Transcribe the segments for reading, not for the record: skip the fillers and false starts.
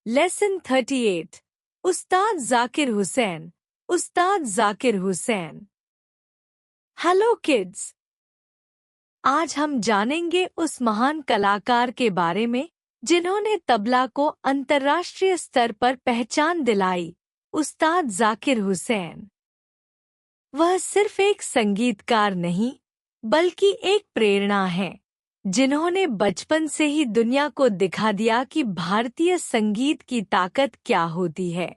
Lesson 38 उस्ताद जाकिर हुसैन। उस्ताद Zakir Hussain. Hello kids, आज हम जानेंगे उस महान कलाकार के बारे में जिन्होंने तबला को अंतर्राष्ट्रीय स्तर पर पहचान दिलाई, उस्ताद जाकिर हुसैन। वह सिर्फ एक संगीतकार नहीं, बल्कि एक प्रेरणा है, जिन्होंने बचपन से ही दुनिया को दिखा दिया कि भारतीय संगीत की ताकत क्या होती है।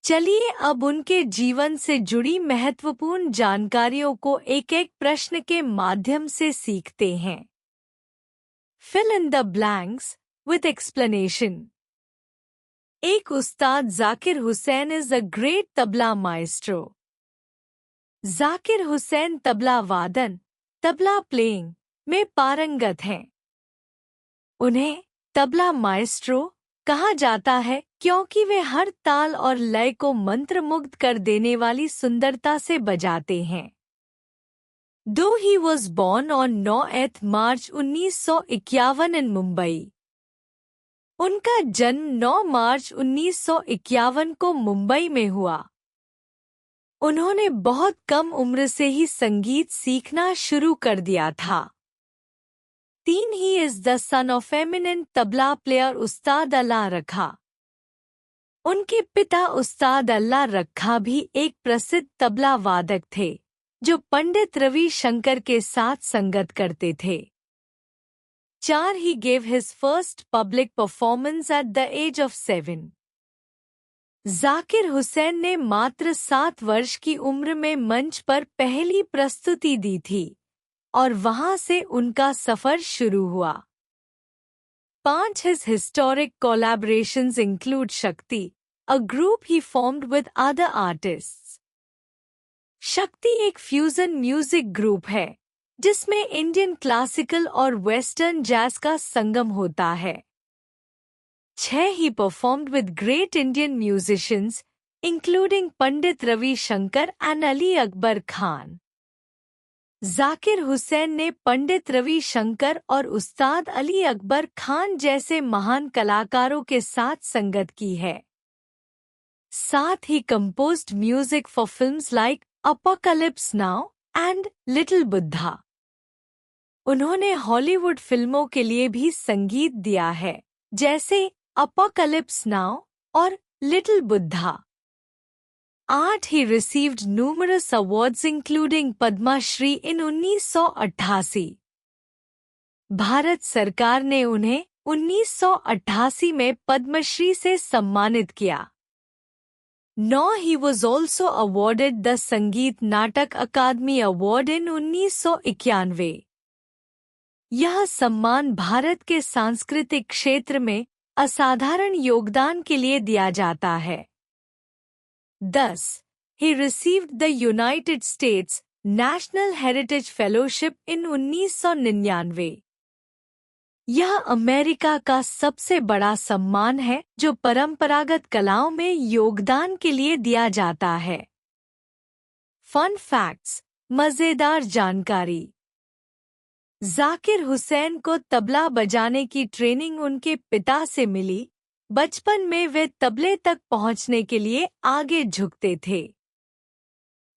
चलिए अब उनके जीवन से जुड़ी महत्वपूर्ण जानकारियों को एक एक प्रश्न के माध्यम से सीखते हैं। Fill in the blanks with explanation. एक उस्ताद Zakir Hussain is a great tabla maestro. Zakir Hussain tabla वादन, तबला प्लेइंग में पारंगत हैं। उन्हें तबला माइस्ट्रो कहा जाता है क्योंकि वे हर ताल और लय को मंत्रमुग्ध कर देने वाली सुंदरता से बजाते हैं। Though he was born on 9 March 1951 in Mumbai. उनका जन्म 9 मार्च 1951 को मुंबई में हुआ। उन्होंने बहुत कम उम्र से ही संगीत सीखना शुरू कर दिया था। He is the son of eminent tabla player उस्ताद अल्लाह रखा। उनके पिता उस्ताद अल्लाह रखा भी एक प्रसिद्ध तबला वादक थे, जो पंडित रवि शंकर के साथ संगत करते थे। 4 He gave his first public performance at the age of 7। Zakir Hussain ने मात्र 7 वर्ष की उम्र में मंच पर पहली प्रस्तुति दी थी और वहां से उनका सफर शुरू हुआ। 5 His historic collaborations include Shakti, a group he formed with other artists। शक्ति एक फ्यूजन म्यूजिक ग्रुप है जिसमें इंडियन क्लासिकल और वेस्टर्न जैज का संगम होता है। 6 He performed with great Indian musicians, including Pandit Ravi Shankar and Ali Akbar Khan. Zakir Hussain ने पंडित रवि शंकर और उस्ताद अली अकबर खान जैसे महान कलाकारों के साथ संगत की है। 7 He composed music for films like Apocalypse Now and Little Buddha। उन्होंने हॉलीवुड फिल्मों के लिए भी संगीत दिया है, जैसे Apocalypse Now और Little Buddha। 8 He received numerous awards including Padma Shri in 1988। Bharat सरकार ने उन्हें 1988 में पद्मश्री से सम्मानित किया। 9 He was also awarded the संगीत नाटक अकादमी अवार्ड in 1991। यह सम्मान भारत के सांस्कृतिक क्षेत्र में असाधारण योगदान के लिए दिया जाता है। 10 He received the United States National Heritage Fellowship in 1999। यह अमेरिका का सबसे बड़ा सम्मान है जो परंपरागत कलाओं में योगदान के लिए दिया जाता है। फन फैक्ट्स, मजेदार जानकारी। जाकिर हुसैन को तबला बजाने की ट्रेनिंग उनके पिता से मिली। बचपन में वे तबले तक पहुंचने के लिए आगे झुकते थे।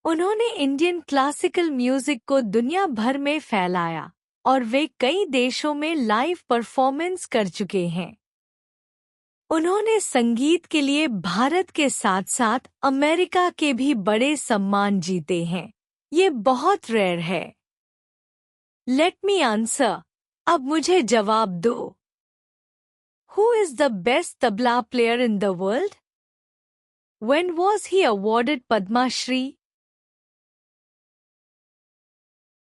उन्होंने इंडियन क्लासिकल म्यूजिक को दुनिया भर में फैलाया और वे कई देशों में लाइव परफॉर्मेंस कर चुके हैं। उन्होंने संगीत के लिए भारत के साथ साथ अमेरिका के भी बड़े सम्मान जीते हैं। ये बहुत रेयर है। लेट मी आंसर, अब मुझे जवाब दो। Who is the best tabla player in the world? When was he awarded Padma Shri?